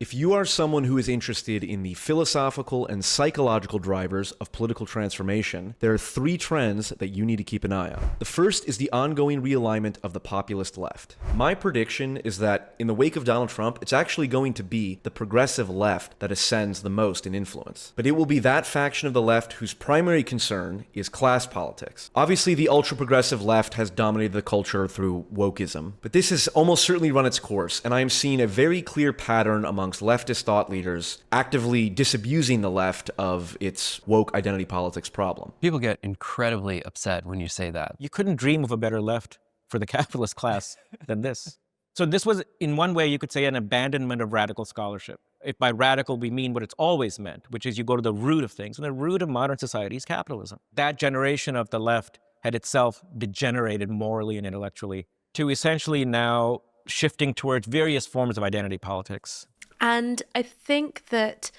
If you are someone who is interested in the philosophical and psychological drivers of political transformation, there are three trends that you need to keep an eye on. The first is the ongoing realignment of the populist left. My prediction is that in the wake of Donald Trump, it's actually going to be the progressive left that ascends the most in influence. But it will be that faction of the left whose primary concern is class politics. Obviously, the ultra-progressive left has dominated the culture through wokeism, but this has almost certainly run its course, and I am seeing a very clear pattern amongst leftist thought leaders actively disabusing the left of its woke identity politics problem. People get incredibly upset when you say that. You couldn't dream of a better left for the capitalist class than this. So this was, in one way, you could say an abandonment of radical scholarship. If by radical we mean what it's always meant, which is you go to the root of things, and the root of modern society is capitalism. That generation of the left had itself degenerated morally and intellectually to essentially now shifting towards various forms of identity politics. And I think that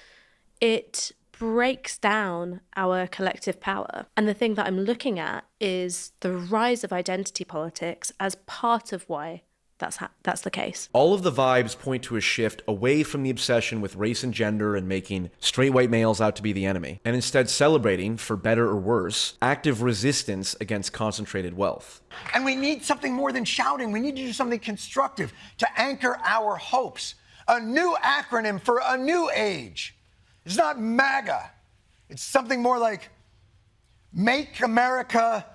it breaks down our collective power. And the thing that I'm looking at is the rise of identity politics as part of why that's the case. All of the vibes point to a shift away from the obsession with race and gender and making straight white males out to be the enemy, and instead celebrating, for better or worse, active resistance against concentrated wealth. And we need something more than shouting. We need to do something constructive to anchor our hopes. A new acronym for a new age. It's not MAGA. It's something more like Make America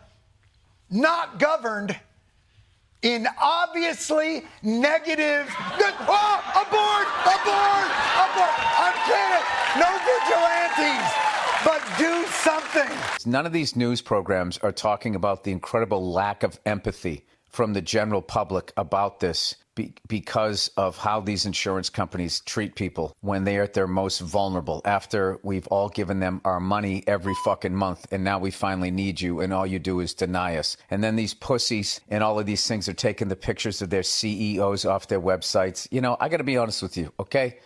Not Governed in Obviously Negative. Abort! I'm kidding. No vigilantes, but do something. None of these news programs are talking about the incredible lack of empathy from the general public about this because of how these insurance companies treat people when they are at their most vulnerable, after we've all given them our money every fucking month and now we finally need you and all you do is deny us. And then these pussies and all of these things are taking the pictures of their CEOs off their websites. You know, I got to be honest with you, okay?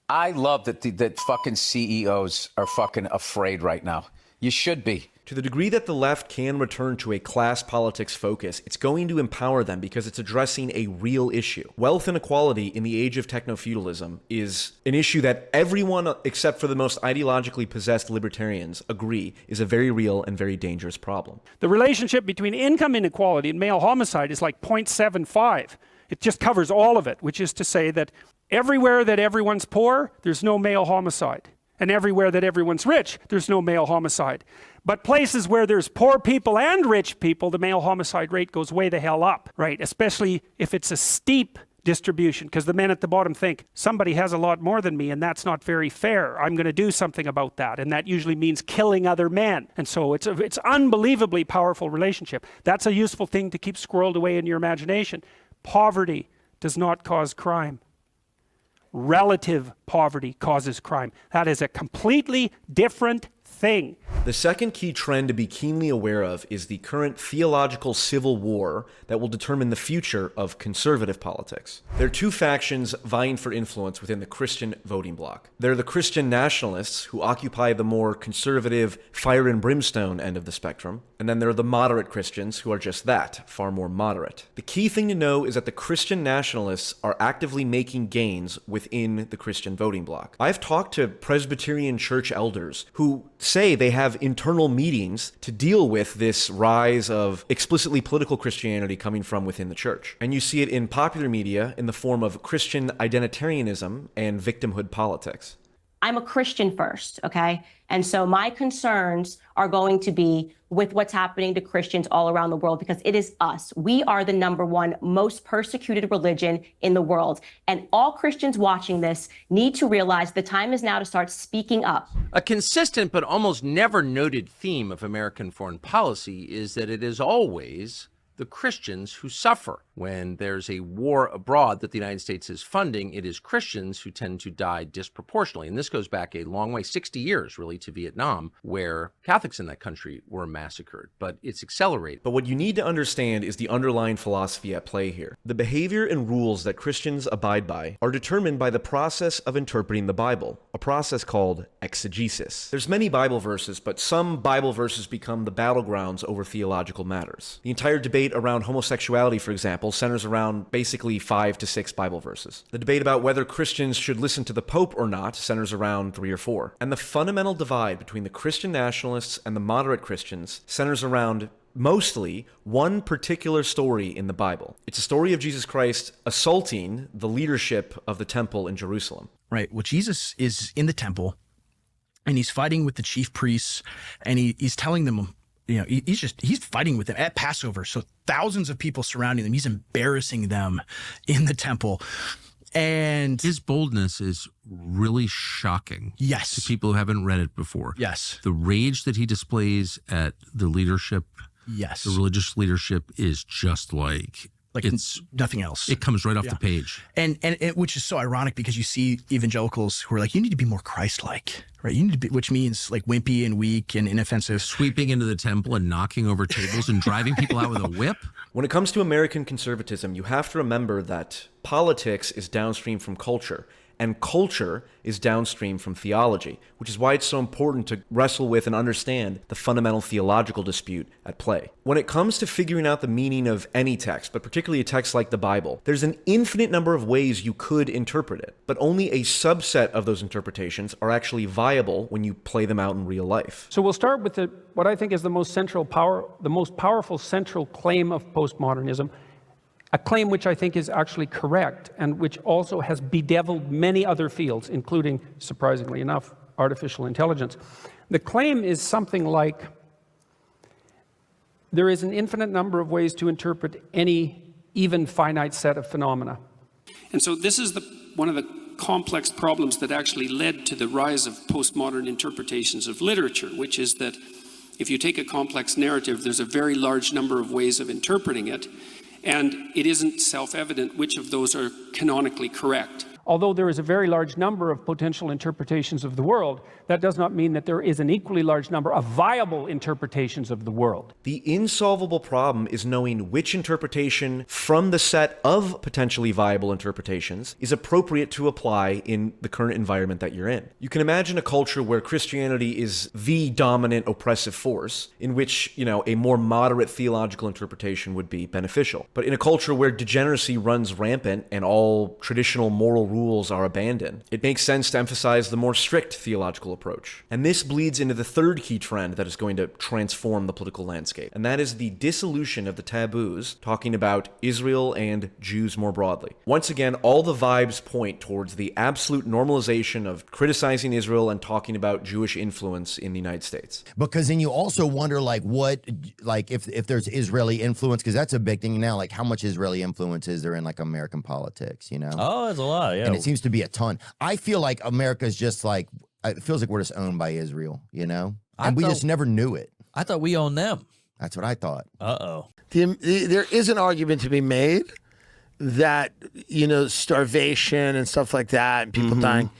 I love that fucking CEOs are fucking afraid right now. You should be. To the degree that the left can return to a class politics focus, it's going to empower them because it's addressing a real issue. Wealth inequality in the age of techno-feudalism is an issue that everyone except for the most ideologically possessed libertarians agree is a very real and very dangerous problem. The relationship between income inequality and male homicide is like 0.75. It just covers all of it, which is to say that everywhere that everyone's poor, there's no male homicide. And everywhere that everyone's rich, there's no male homicide. But places where there's poor people and rich people, the male homicide rate goes way the hell up, right? Especially if it's a steep distribution, because the men at the bottom think, somebody has a lot more than me and that's not very fair. I'm going to do something about that. And that usually means killing other men. And so it's unbelievably powerful relationship. That's a useful thing to keep squirreled away in your imagination. Poverty does not cause crime. Relative poverty causes crime. That is a completely different thing. The second key trend to be keenly aware of is the current theological civil war that will determine the future of conservative politics. There are two factions vying for influence within the Christian voting bloc. There are the Christian nationalists, who occupy the more conservative, fire and brimstone end of the spectrum, and then there are the moderate Christians, who are just that, far more moderate. The key thing to know is that the Christian nationalists are actively making gains within the Christian voting bloc. I've talked to Presbyterian church elders who say they have internal meetings to deal with this rise of explicitly political Christianity coming from within the church. And you see it in popular media in the form of Christian identitarianism and victimhood politics. I'm a Christian first, okay? And so my concerns are going to be with what's happening to Christians all around the world, because it is us. We are the #1 most persecuted religion in the world. And all Christians watching this need to realize the time is now to start speaking up. A consistent but almost never noted theme of American foreign policy is that it is always the Christians who suffer. When there's a war abroad that the United States is funding, it is Christians who tend to die disproportionately. And this goes back a long way, 60 years really, to Vietnam, where Catholics in that country were massacred. But it's accelerated. But what you need to understand is the underlying philosophy at play here. The behavior and rules that Christians abide by are determined by the process of interpreting the Bible, a process called exegesis. There's many Bible verses, but some Bible verses become the battlegrounds over theological matters. The entire debate around homosexuality, for example, example, centers around basically 5 to 6 Bible verses. The debate about whether Christians should listen to the Pope or not centers around 3 or 4. And the fundamental divide between the Christian nationalists and the moderate Christians centers around mostly one particular story in the Bible. It's a story of Jesus Christ assaulting the leadership of the temple in Jerusalem. Right. Well, Jesus is in the temple and he's fighting with the chief priests and he's telling them, he's fighting with them at Passover. So thousands of people surrounding them. He's embarrassing them in the temple. And his boldness is really shocking. Yes. To people who haven't read it before. Yes. The rage that he displays at the leadership, yes, the religious leadership, is just like it's nothing else. It comes right off the page. And which is so ironic because you see evangelicals who are like, you need to be more Christ-like, right? You need to be, which means like wimpy and weak and inoffensive. Sweeping into the temple and knocking over tables and driving people out with a whip. When it comes to American conservatism, you have to remember that politics is downstream from culture, and culture is downstream from theology, which is why it's so important to wrestle with and understand the fundamental theological dispute at play. When it comes to figuring out the meaning of any text, but particularly a text like the Bible, there's an infinite number of ways you could interpret it, but only a subset of those interpretations are actually viable when you play them out in real life. So we'll start with what I think is the most powerful central claim of postmodernism, a claim which I think is actually correct and which also has bedeviled many other fields, including, surprisingly enough, artificial intelligence. The claim is something like, there is an infinite number of ways to interpret any even finite set of phenomena. And so this is one of the complex problems that actually led to the rise of postmodern interpretations of literature, which is that if you take a complex narrative, there's a very large number of ways of interpreting it. And it isn't self-evident which of those are canonically correct. Although there is a very large number of potential interpretations of the world, that does not mean that there is an equally large number of viable interpretations of the world. The insolvable problem is knowing which interpretation from the set of potentially viable interpretations is appropriate to apply in the current environment that you're in. You can imagine a culture where Christianity is the dominant oppressive force, in which, a more moderate theological interpretation would be beneficial. But in a culture where degeneracy runs rampant and all traditional moral rules are abandoned, it makes sense to emphasize the more strict theological approach. And this bleeds into the third key trend that is going to transform the political landscape, and that is the dissolution of the taboos, talking about Israel and Jews more broadly. Once again, all the vibes point towards the absolute normalization of criticizing Israel and talking about Jewish influence in the United States. Because then you also wonder, if there's Israeli influence, because that's a big thing now, how much Israeli influence is there in American politics, Oh, there's a lot, yeah. And it seems to be a ton. I feel like America's just it feels like we're just owned by Israel, And we just never knew it. I thought we owned them. That's what I thought. Uh-oh. There is an argument to be made that, starvation and stuff like that and people dying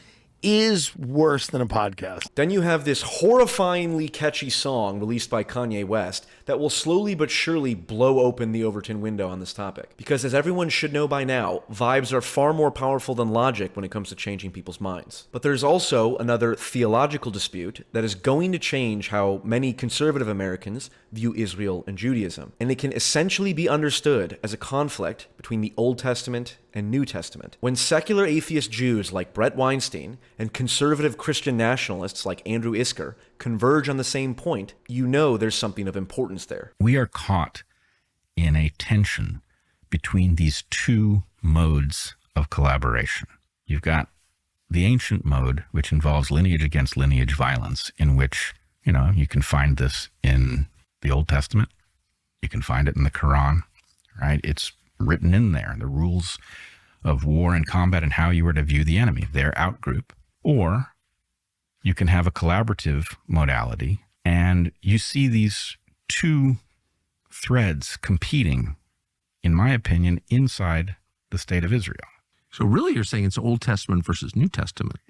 is worse than a podcast. Then you have this horrifyingly catchy song released by Kanye West that will slowly but surely blow open the Overton window on this topic. Because as everyone should know by now, vibes are far more powerful than logic when it comes to changing people's minds. But there's also another theological dispute that is going to change how many conservative Americans view Israel and Judaism. And it can essentially be understood as a conflict between the Old Testament and New Testament. When secular atheist Jews like Brett Weinstein and conservative Christian nationalists like Andrew Isker converge on the same point, there's something of importance there. We are caught in a tension between these two modes of collaboration. You've got the ancient mode, which involves lineage against lineage violence, in which, you can find this in the Old Testament. You can find it in the Quran, right? It's written in there, the rules of war and combat and how you are to view the enemy, their outgroup. Or you can have a collaborative modality, and you see these two threads competing, in my opinion, inside the state of Israel. So really you're saying it's Old Testament versus New Testament.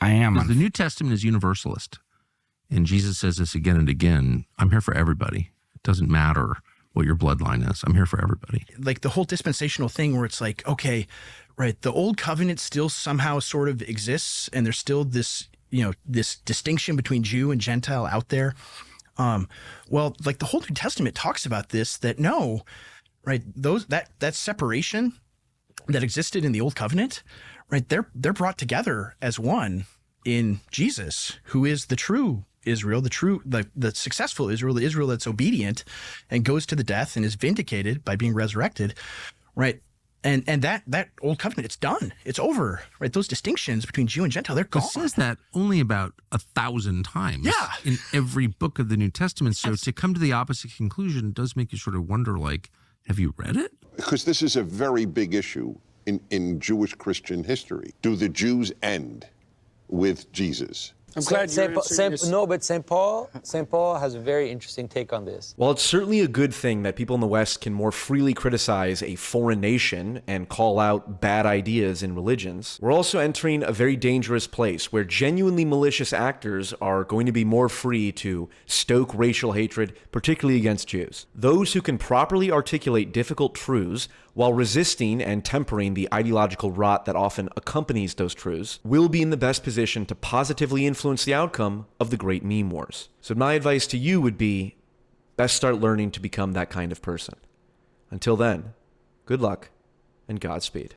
I am. Because the New Testament is universalist. And Jesus says this again and again, I'm here for everybody. It doesn't matter what your bloodline is. I'm here for everybody. The whole dispensational thing where it's okay, right, the old covenant still somehow sort of exists, and there's still this, this distinction between Jew and Gentile out there. The whole New Testament talks about this, that no, right? That separation that existed in the old covenant, right? They're brought together as one in Jesus, who is the true Israel, the successful Israel, the Israel that's obedient and goes to the death and is vindicated by being resurrected, right? And that old covenant, it's done. It's over, right? Those distinctions between Jew and Gentile, they're gone. It says that only about 1,000 times in every book of the New Testament. So to come to the opposite conclusion does make you sort of wonder, like, have you read it? Because this is a very big issue in Jewish Christian history. Do the Jews end with Jesus? I'm glad you're answering this. No, but St. Paul has a very interesting take on this. While it's certainly a good thing that people in the West can more freely criticize a foreign nation and call out bad ideas in religions, we're also entering a very dangerous place where genuinely malicious actors are going to be more free to stoke racial hatred, particularly against Jews. Those who can properly articulate difficult truths while resisting and tempering the ideological rot that often accompanies those truths, will be in the best position to positively influence the outcome of the great meme wars. So my advice to you would be, best start learning to become that kind of person. Until then, good luck and Godspeed.